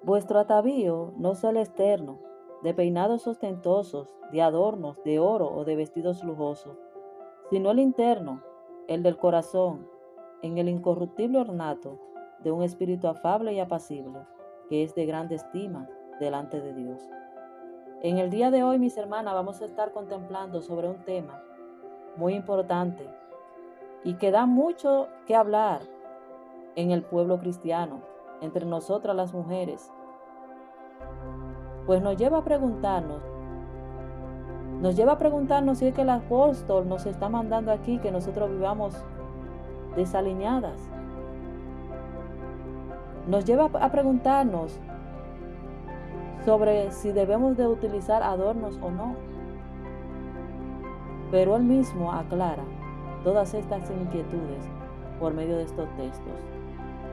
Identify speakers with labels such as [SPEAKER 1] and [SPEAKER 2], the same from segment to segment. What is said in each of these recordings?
[SPEAKER 1] Vuestro atavío no sea el externo, de peinados ostentosos, de adornos, de oro o de vestidos lujosos, sino el interno, el del corazón, en el incorruptible ornato de un espíritu afable y apacible, que es de grande estima delante de Dios. En el día de hoy, mis hermanas, vamos a estar contemplando sobre un tema muy importante y que da mucho que hablar en el pueblo cristiano, entre nosotras las mujeres, pues nos lleva a preguntarnos si es que el apóstol nos está mandando aquí que nosotros vivamos desaliñadas. Nos lleva a preguntarnos sobre si debemos de utilizar adornos o no. Pero él mismo aclara todas estas inquietudes por medio de estos textos.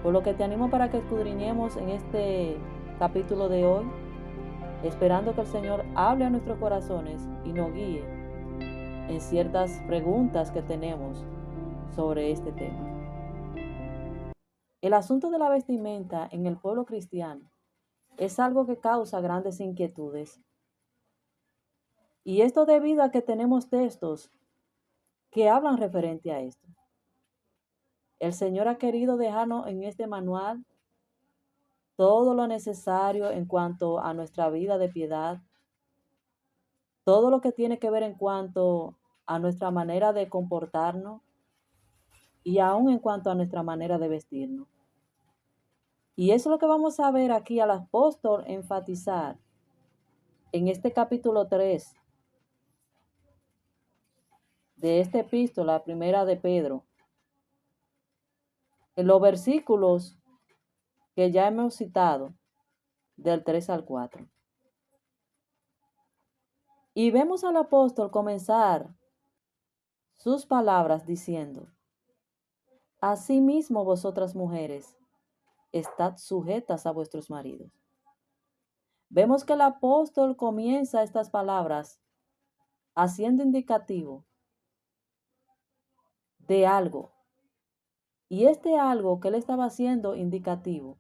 [SPEAKER 1] Por lo que te animo para que escudriñemos en este capítulo de hoy, esperando que el Señor hable a nuestros corazones y nos guíe en ciertas preguntas que tenemos sobre este tema. El asunto de la vestimenta en el pueblo cristiano es algo que causa grandes inquietudes. Y esto debido a que tenemos textos que hablan referente a esto. El Señor ha querido dejarnos en este manual todo lo necesario en cuanto a nuestra vida de piedad, todo lo que tiene que ver en cuanto a nuestra manera de comportarnos y aún en cuanto a nuestra manera de vestirnos. Y eso es lo que vamos a ver aquí al apóstol enfatizar en este capítulo 3 de esta epístola primera de Pedro, en los versículos que ya hemos citado, del 3 al 4. Y vemos al apóstol comenzar sus palabras diciendo: Asimismo vosotras mujeres, estad sujetas a vuestros maridos. Vemos que el apóstol comienza estas palabras haciendo indicativo de algo. Y este algo que él estaba haciendo indicativo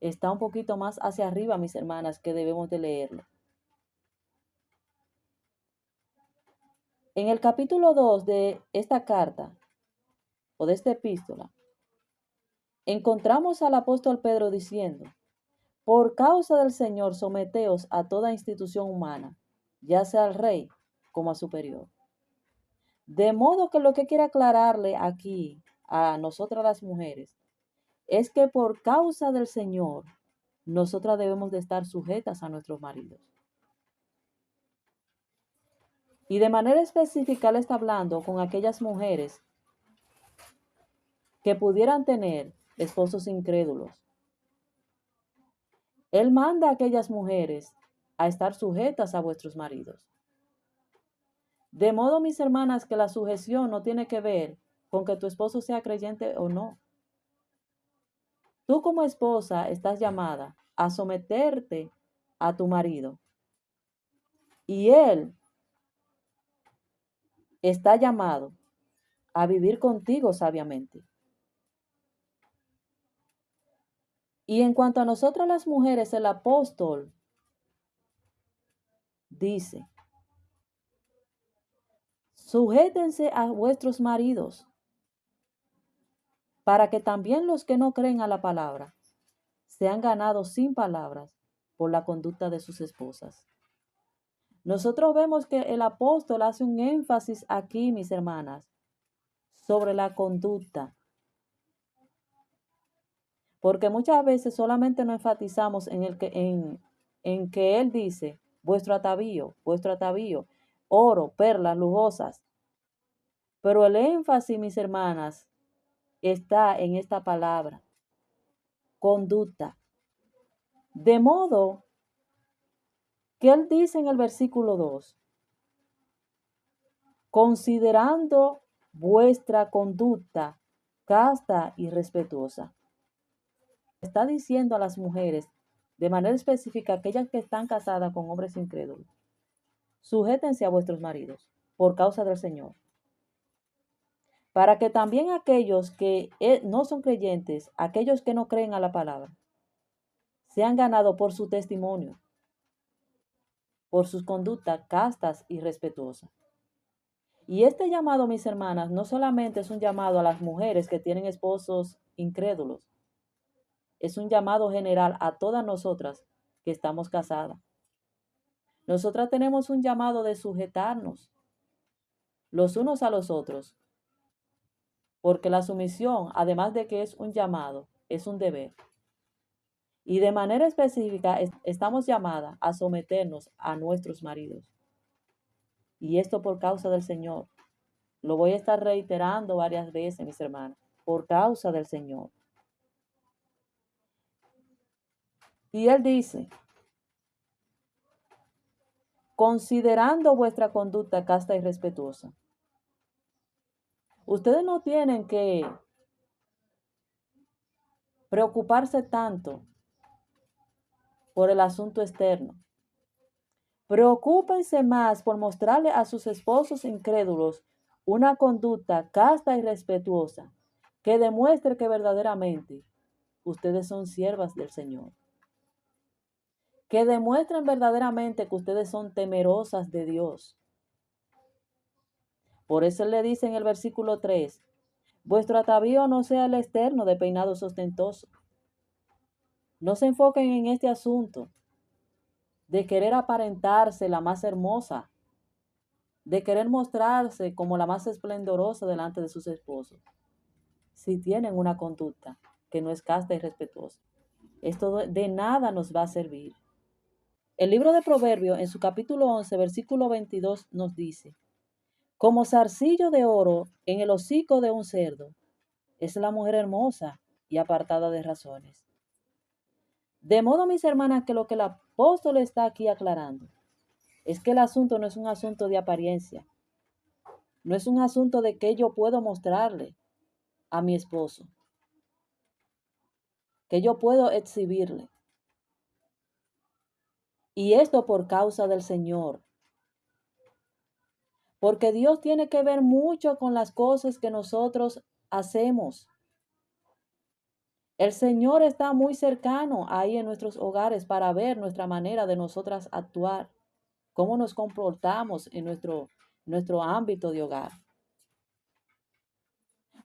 [SPEAKER 1] está un poquito más hacia arriba, mis hermanas, que debemos de leerlo. En el capítulo 2 de esta carta, o de esta epístola, encontramos al apóstol Pedro diciendo: Por causa del Señor, someteos a toda institución humana, ya sea al rey como a superior. De modo que lo que quiere aclararle aquí a nosotras las mujeres es que por causa del Señor, nosotras debemos de estar sujetas a nuestros maridos. Y de manera específica él está hablando con aquellas mujeres que pudieran tener esposos incrédulos. Él manda a aquellas mujeres a estar sujetas a vuestros maridos. De modo, mis hermanas, que la sujeción no tiene que ver con que tu esposo sea creyente o no. Tú como esposa estás llamada a someterte a tu marido y él está llamado a vivir contigo sabiamente. Y en cuanto a nosotras las mujeres, el apóstol dice: Sujétense a vuestros maridos, para que también los que no creen a la palabra sean ganados sin palabras por la conducta de sus esposas. Nosotros vemos que el apóstol hace un énfasis aquí, mis hermanas, sobre la conducta. Porque muchas veces solamente nos enfatizamos en que él dice: vuestro atavío, oro, perlas lujosas. Pero el énfasis, mis hermanas, está en esta palabra, conducta. De modo que él dice en el versículo 2, considerando vuestra conducta casta y respetuosa. Está diciendo a las mujeres, de manera específica, aquellas que están casadas con hombres incrédulos: sujétense a vuestros maridos por causa del Señor, para que también aquellos que no son creyentes, aquellos que no creen a la palabra, se han ganado por su testimonio, por sus conductas castas y respetuosas. Y este llamado, mis hermanas, no solamente es un llamado a las mujeres que tienen esposos incrédulos, es un llamado general a todas nosotras que estamos casadas. Nosotras tenemos un llamado de sujetarnos los unos a los otros, porque la sumisión, además de que es un llamado, es un deber. Y de manera específica estamos llamadas a someternos a nuestros maridos. Y esto por causa del Señor. Lo voy a estar reiterando varias veces, mis hermanas, por causa del Señor. Y Él dice, considerando vuestra conducta casta y respetuosa. Ustedes no tienen que preocuparse tanto por el asunto externo. Preocúpense más por mostrarle a sus esposos incrédulos una conducta casta y respetuosa que demuestre que verdaderamente ustedes son siervas del Señor. Que demuestren verdaderamente que ustedes son temerosas de Dios. Por eso Él le dice en el versículo 3, vuestro atavío no sea el externo de peinados ostentosos. No se enfoquen en este asunto de querer aparentarse la más hermosa, de querer mostrarse como la más esplendorosa delante de sus esposos, si tienen una conducta que no es casta y respetuosa. Esto de nada nos va a servir. El libro de Proverbios, en su capítulo 11, versículo 22, nos dice, como zarcillo de oro en el hocico de un cerdo, es la mujer hermosa y apartada de razones. De modo, mis hermanas, que lo que el apóstol está aquí aclarando es que el asunto no es un asunto de apariencia, no es un asunto de que yo puedo mostrarle a mi esposo, que yo puedo exhibirle. Y esto por causa del Señor. Porque Dios tiene que ver mucho con las cosas que nosotros hacemos. El Señor está muy cercano ahí en nuestros hogares para ver nuestra manera de nosotras actuar, cómo nos comportamos en nuestro ámbito de hogar.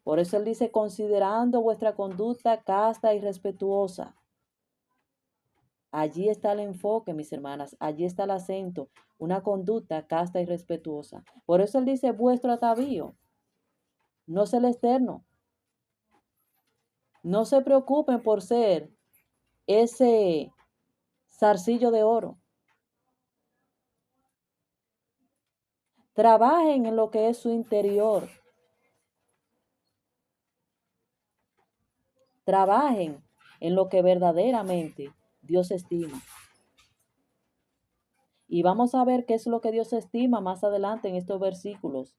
[SPEAKER 1] Por eso Él dice, considerando vuestra conducta casta y respetuosa. Allí está el enfoque, mis hermanas, allí está el acento, una conducta casta y respetuosa. Por eso Él dice, vuestro atavío, no es el externo. No se preocupen por ser ese zarcillo de oro. Trabajen en lo que es su interior. Trabajen en lo que verdaderamente Dios estima. Y vamos a ver qué es lo que Dios estima más adelante en estos versículos.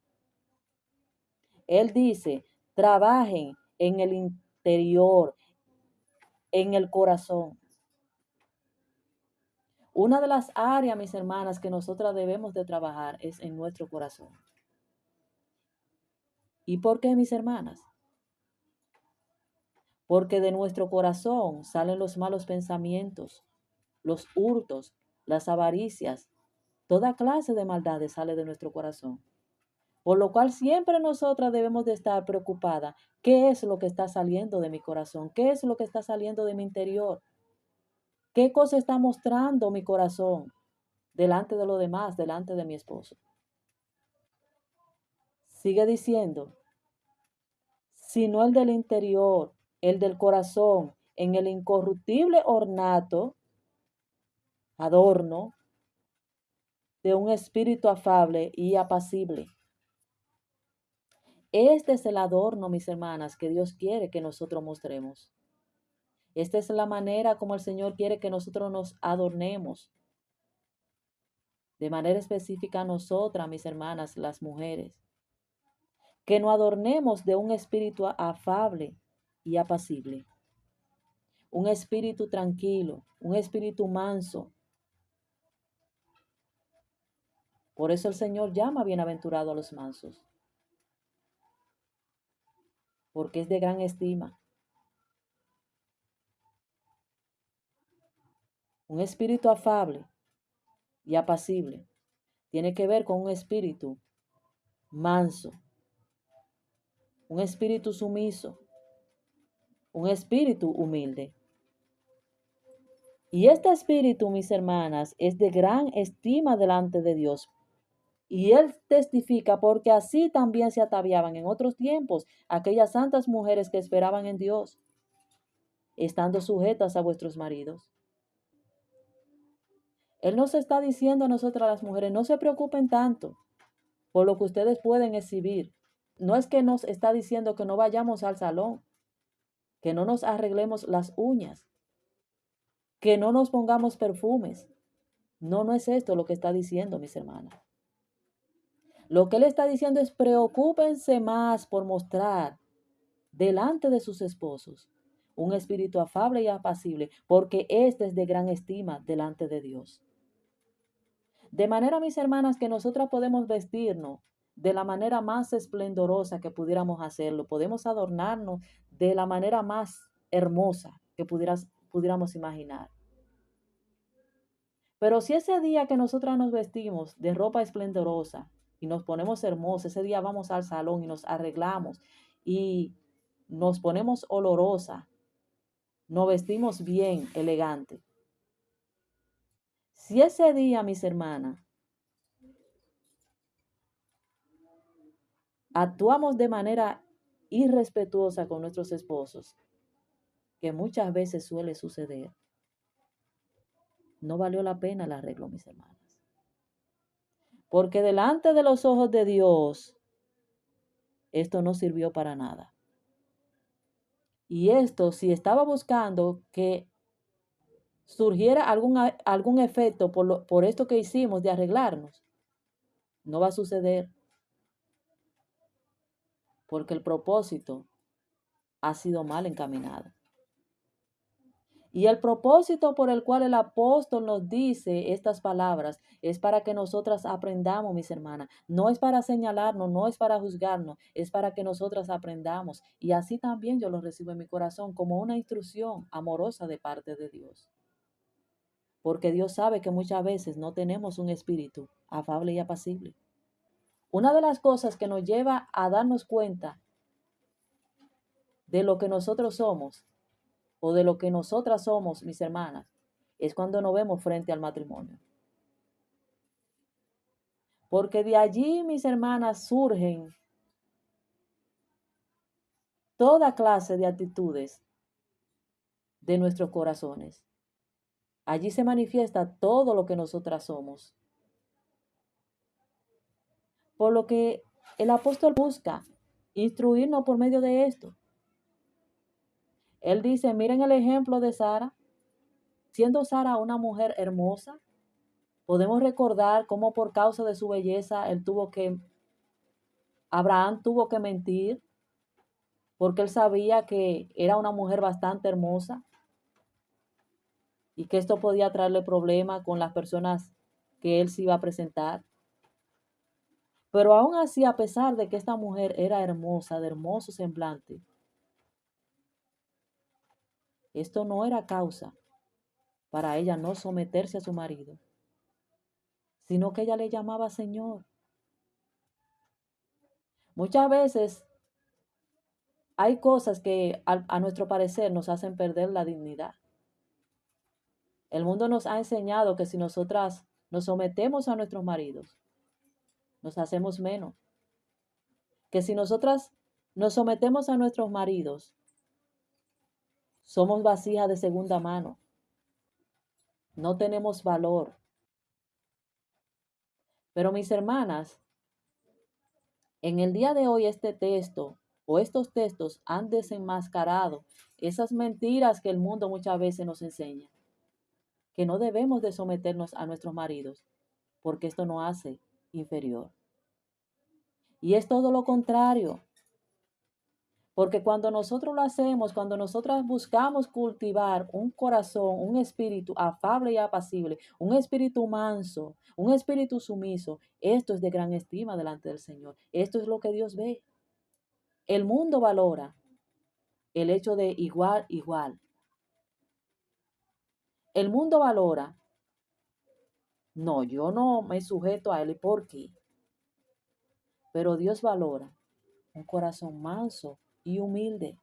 [SPEAKER 1] Él dice, trabajen en el interior, en el corazón. Una de las áreas, mis hermanas, que nosotras debemos de trabajar es en nuestro corazón. ¿Y por qué, mis hermanas? Porque de nuestro corazón salen los malos pensamientos, los hurtos, las avaricias, toda clase de maldades sale de nuestro corazón. Por lo cual siempre nosotras debemos de estar preocupadas. ¿Qué es lo que está saliendo de mi corazón? ¿Qué es lo que está saliendo de mi interior? ¿Qué cosa está mostrando mi corazón delante de lo demás, delante de mi esposo? Sigue diciendo, sino el del interior, el del corazón, en el incorruptible ornato, adorno, de un espíritu afable y apacible. Este es el adorno, mis hermanas, que Dios quiere que nosotros mostremos. Esta es la manera como el Señor quiere que nosotros nos adornemos. De manera específica a nosotras, mis hermanas, las mujeres. Que nos adornemos de un espíritu afable y apacible. Un espíritu tranquilo, un espíritu manso. Por eso el Señor llama bienaventurado a los mansos. Porque es de gran estima. Un espíritu afable y apacible tiene que ver con un espíritu manso, un espíritu sumiso, un espíritu humilde. Y este espíritu, mis hermanas, es de gran estima delante de Dios. Y él testifica porque así también se ataviaban en otros tiempos aquellas santas mujeres que esperaban en Dios, estando sujetas a vuestros maridos. Él nos está diciendo a nosotras las mujeres, no se preocupen tanto por lo que ustedes pueden exhibir. No es que nos está diciendo que no vayamos al salón, que no nos arreglemos las uñas, que no nos pongamos perfumes. No, no es esto lo que está diciendo, mis hermanas. Lo que él está diciendo es preocúpense más por mostrar delante de sus esposos un espíritu afable y apacible, porque este es de gran estima delante de Dios. De manera, mis hermanas, que nosotras podemos vestirnos de la manera más esplendorosa que pudiéramos hacerlo. Podemos adornarnos de la manera más hermosa que pudiéramos imaginar. Pero si ese día que nosotras nos vestimos de ropa esplendorosa y nos ponemos hermosas, ese día vamos al salón y nos arreglamos y nos ponemos olorosa, nos vestimos bien, elegante. Si ese día, mis hermanas, actuamos de manera irrespetuosa con nuestros esposos, que muchas veces suele suceder, no valió la pena el arreglo, mis hermanas. Porque delante de los ojos de Dios, esto no sirvió para nada. Y esto, si estaba buscando que surgiera algún efecto por esto que hicimos de arreglarnos, no va a suceder. Porque el propósito ha sido mal encaminado. Y el propósito por el cual el apóstol nos dice estas palabras es para que nosotras aprendamos, mis hermanas. No es para señalarnos, no es para juzgarnos, es para que nosotras aprendamos. Y así también yo lo recibo en mi corazón como una instrucción amorosa de parte de Dios. Porque Dios sabe que muchas veces no tenemos un espíritu afable y apacible. Una de las cosas que nos lleva a darnos cuenta de lo que nosotros somos o de lo que nosotras somos, mis hermanas, es cuando nos vemos frente al matrimonio. Porque de allí, mis hermanas, surgen toda clase de actitudes de nuestros corazones. Allí se manifiesta todo lo que nosotras somos. Por lo que el apóstol busca instruirnos por medio de esto. Él dice, miren el ejemplo de Sara. Siendo Sara una mujer hermosa, podemos recordar cómo por causa de su belleza Abraham tuvo que mentir, porque él sabía que era una mujer bastante hermosa y que esto podía traerle problemas con las personas que él se iba a presentar. Pero aún así, a pesar de que esta mujer era hermosa, de hermoso semblante, esto no era causa para ella no someterse a su marido, sino que ella le llamaba Señor. Muchas veces hay cosas que a nuestro parecer nos hacen perder la dignidad. El mundo nos ha enseñado que si nosotras nos sometemos a nuestros maridos, nos hacemos menos. Que si nosotras nos sometemos a nuestros maridos, somos vasijas de segunda mano. No tenemos valor. Pero mis hermanas, en el día de hoy este texto o estos textos han desenmascarado esas mentiras que el mundo muchas veces nos enseña. Que no debemos de someternos a nuestros maridos, porque esto nos hace inferior. Y es todo lo contrario. Porque cuando nosotros lo hacemos, cuando nosotras buscamos cultivar un corazón, un espíritu afable y apacible, un espíritu manso, un espíritu sumiso, esto es de gran estima delante del Señor. Esto es lo que Dios ve. El mundo valora el hecho de igual. El mundo valora, no, yo no me sujeto a él, ¿y por qué? Pero Dios valora un corazón manso y humilde,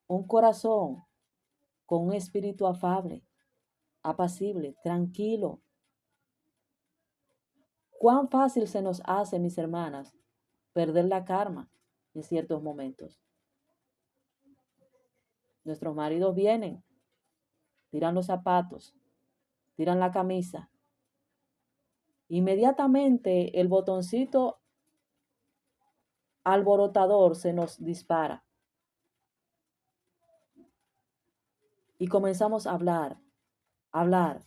[SPEAKER 1] un corazón con un espíritu afable, apacible, tranquilo. Cuán fácil se nos hace, mis hermanas, perder la calma en ciertos momentos. Nuestros maridos vienen, tiran los zapatos, tiran la camisa. Inmediatamente el botoncito alborotador se nos dispara y comenzamos a hablar, hablar,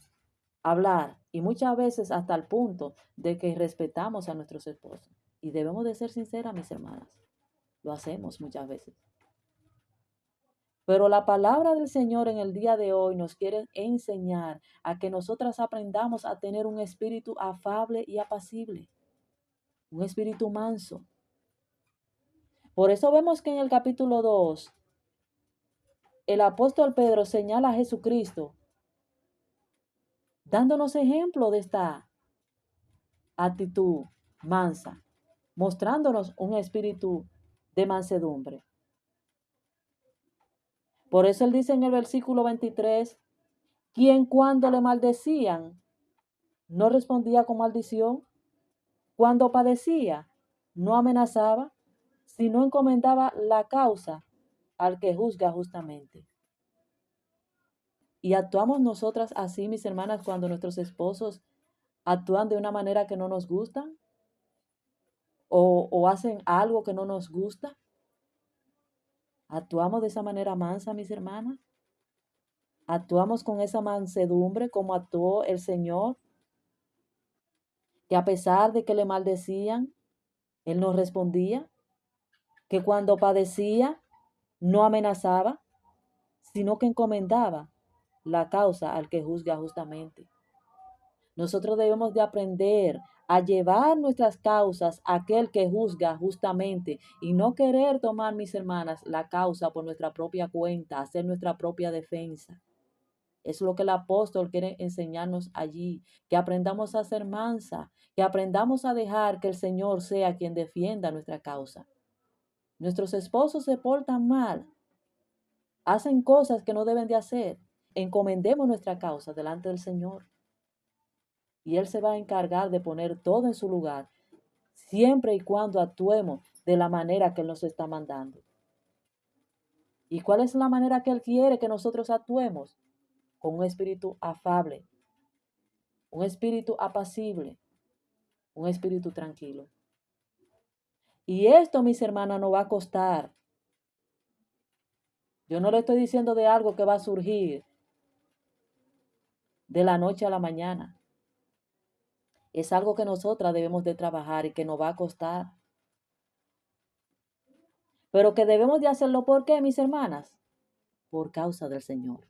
[SPEAKER 1] hablar y muchas veces hasta el punto de que respetamos a nuestros esposos. Y debemos de ser sinceras, mis hermanas. Lo hacemos muchas veces. Pero la palabra del Señor en el día de hoy nos quiere enseñar a que nosotras aprendamos a tener un espíritu afable y apacible, un espíritu manso. Por eso vemos que en el capítulo 2, el apóstol Pedro señala a Jesucristo, dándonos ejemplo de esta actitud mansa, mostrándonos un espíritu de mansedumbre. Por eso él dice en el versículo 23, quien cuando le maldecían, no respondía con maldición, cuando padecía, no amenazaba, sino encomendaba la causa al que juzga justamente. Y actuamos nosotras así, mis hermanas, cuando nuestros esposos actúan de una manera que no nos gusta o hacen algo que no nos gusta. ¿Actuamos de esa manera mansa, mis hermanas? ¿Actuamos con esa mansedumbre como actuó el Señor? Que a pesar de que le maldecían, Él no respondía. Que cuando padecía, no amenazaba, sino que encomendaba la causa al que juzga justamente. Nosotros debemos de aprender a llevar nuestras causas a aquel que juzga justamente y no querer tomar, mis hermanas, la causa por nuestra propia cuenta, hacer nuestra propia defensa. Es lo que el apóstol quiere enseñarnos allí, que aprendamos a ser mansa, que aprendamos a dejar que el Señor sea quien defienda nuestra causa. Nuestros esposos se portan mal, hacen cosas que no deben de hacer. Encomendemos nuestra causa delante del Señor. Y Él se va a encargar de poner todo en su lugar, siempre y cuando actuemos de la manera que Él nos está mandando. ¿Y cuál es la manera que Él quiere que nosotros actuemos? Con un espíritu afable, un espíritu apacible, un espíritu tranquilo. Y esto, mis hermanas, nos va a costar. Yo no le estoy diciendo de algo que va a surgir de la noche a la mañana. Es algo que nosotras debemos de trabajar y que nos va a costar. Pero que debemos de hacerlo, ¿por qué, mis hermanas? Por causa del Señor.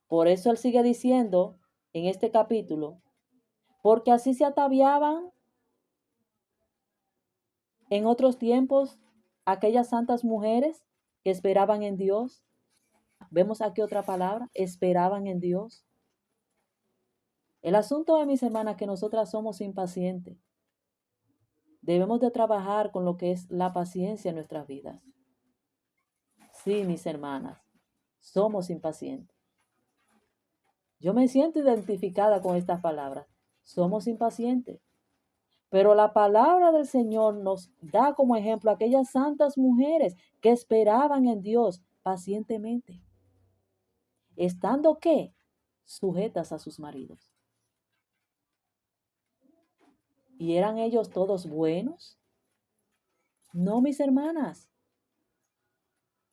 [SPEAKER 1] Por eso Él sigue diciendo en este capítulo, porque así se ataviaban en otros tiempos aquellas santas mujeres que esperaban en Dios. Vemos aquí otra palabra, esperaban en Dios. El asunto de mis hermanas que nosotras somos impacientes. Debemos de trabajar con lo que es la paciencia en nuestras vidas. Sí, mis hermanas, somos impacientes. Yo me siento identificada con estas palabras. Somos impacientes. Pero la palabra del Señor nos da como ejemplo a aquellas santas mujeres que esperaban en Dios pacientemente. ¿Estando qué? Sujetas a sus maridos. ¿Y eran ellos todos buenos? No, mis hermanas.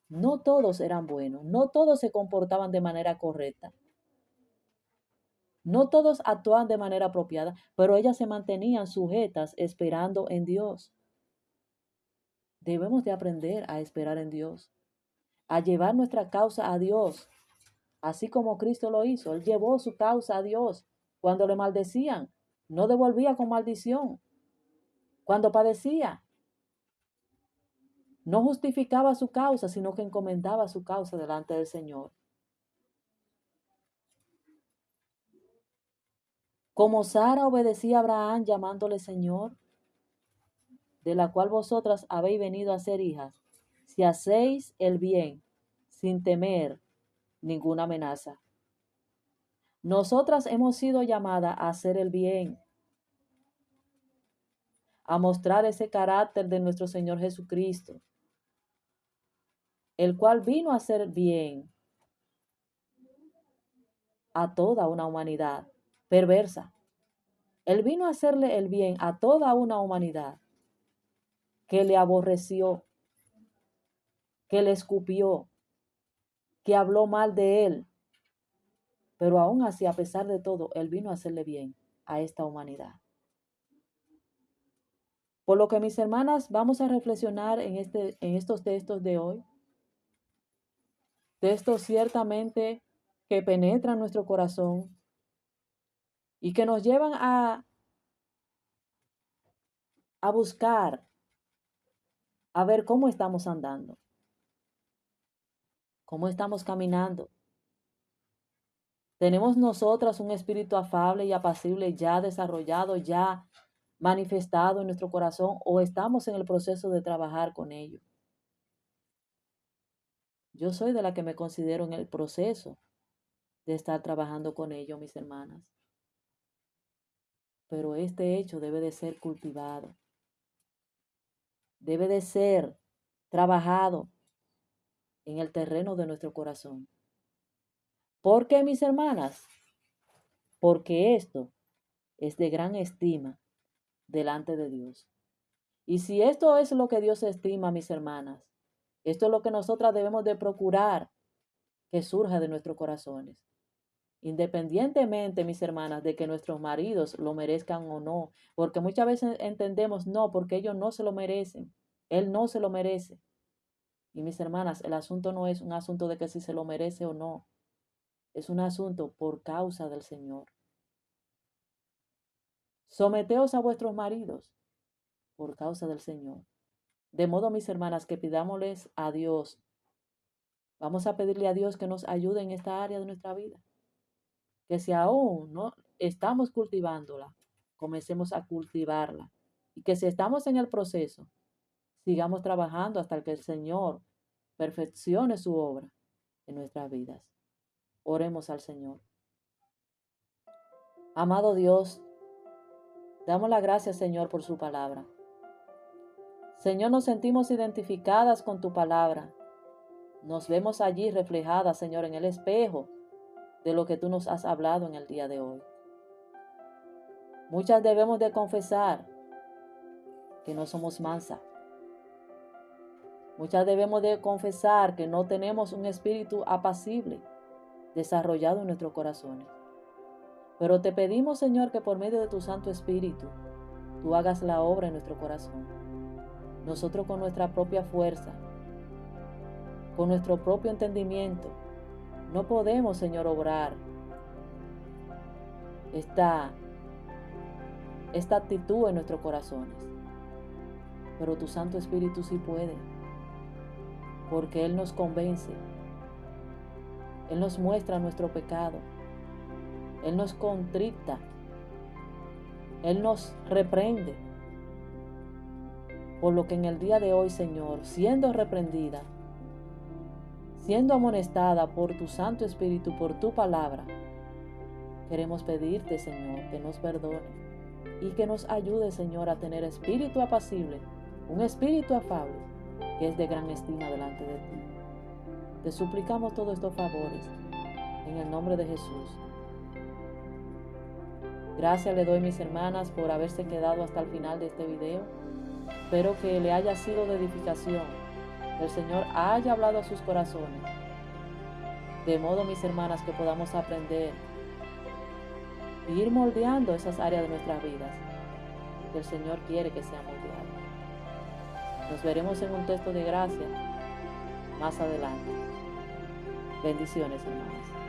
[SPEAKER 1] No todos eran buenos. No todos se comportaban de manera correcta. No todos actuaban de manera apropiada, pero ellas se mantenían sujetas esperando en Dios. Debemos de aprender a esperar en Dios, a llevar nuestra causa a Dios, así como Cristo lo hizo. Él llevó su causa a Dios. Cuando le maldecían, no devolvía con maldición. Cuando padecía, no justificaba su causa, sino que encomendaba su causa delante del Señor. Como Sara obedecía a Abraham llamándole Señor, de la cual vosotras habéis venido a ser hijas, si hacéis el bien sin temer ninguna amenaza. Nosotras hemos sido llamadas a hacer el bien, a mostrar ese carácter de nuestro Señor Jesucristo, el cual vino a hacer bien a toda una humanidad perversa. Él vino a hacerle el bien a toda una humanidad que le aborreció, que le escupió, que habló mal de él. Pero aún así, a pesar de todo, Él vino a hacerle bien a esta humanidad. Por lo que, mis hermanas, vamos a reflexionar en estos textos de hoy. Textos ciertamente que penetran nuestro corazón y que nos llevan a buscar, a ver cómo estamos andando, cómo estamos caminando. ¿Tenemos nosotras un espíritu afable y apacible ya desarrollado, ya manifestado en nuestro corazón, o estamos en el proceso de trabajar con ello? Yo soy de la que me considero en el proceso de estar trabajando con ello, mis hermanas. Pero este hecho debe de ser cultivado, debe de ser trabajado en el terreno de nuestro corazón. ¿Por qué, mis hermanas? Porque esto es de gran estima delante de Dios. Y si esto es lo que Dios estima, mis hermanas, esto es lo que nosotras debemos de procurar que surja de nuestros corazones. Independientemente, mis hermanas, de que nuestros maridos lo merezcan o no, porque muchas veces entendemos no, porque ellos no se lo merecen, él no se lo merece. Y mis hermanas, el asunto no es un asunto de que si se lo merece o no, es un asunto por causa del Señor. Someteos a vuestros maridos por causa del Señor. De modo, mis hermanas, que pidámosles a Dios, vamos a pedirle a Dios que nos ayude en esta área de nuestra vida. Que si aún no estamos cultivándola, comencemos a cultivarla. Y que si estamos en el proceso, sigamos trabajando hasta que el Señor perfeccione su obra en nuestras vidas. Oremos al Señor. Amado Dios, damos las gracias, Señor, por su palabra. Señor, nos sentimos identificadas con tu palabra. Nos vemos allí reflejadas, Señor, en el espejo de lo que tú nos has hablado en el día de hoy. Muchas debemos de confesar que no somos mansas. Muchas debemos de confesar que no tenemos un espíritu apacible desarrollado en nuestros corazones. Pero te pedimos, Señor, que por medio de tu Santo Espíritu, tú hagas la obra en nuestro corazón. Nosotros con nuestra propia fuerza, con nuestro propio entendimiento, no podemos, Señor, obrar esta actitud en nuestros corazones. Pero tu Santo Espíritu sí puede, porque Él nos convence, Él nos muestra nuestro pecado, Él nos contrita, Él nos reprende. Por lo que en el día de hoy, Señor, siendo reprendida, siendo amonestada por tu Santo Espíritu, por tu palabra, queremos pedirte, Señor, que nos perdone y que nos ayude, Señor, a tener espíritu apacible, un espíritu afable, que es de gran estima delante de ti. Te suplicamos todos estos favores en el nombre de Jesús. Gracias le doy, mis hermanas, por haberse quedado hasta el final de este video. Espero que le haya sido de edificación, que el Señor haya hablado a sus corazones, de modo, mis hermanas, que podamos aprender e ir moldeando esas áreas de nuestras vidas que el Señor quiere que sean moldeadas. Nos veremos en un texto de gracia más adelante. Bendiciones, hermanas.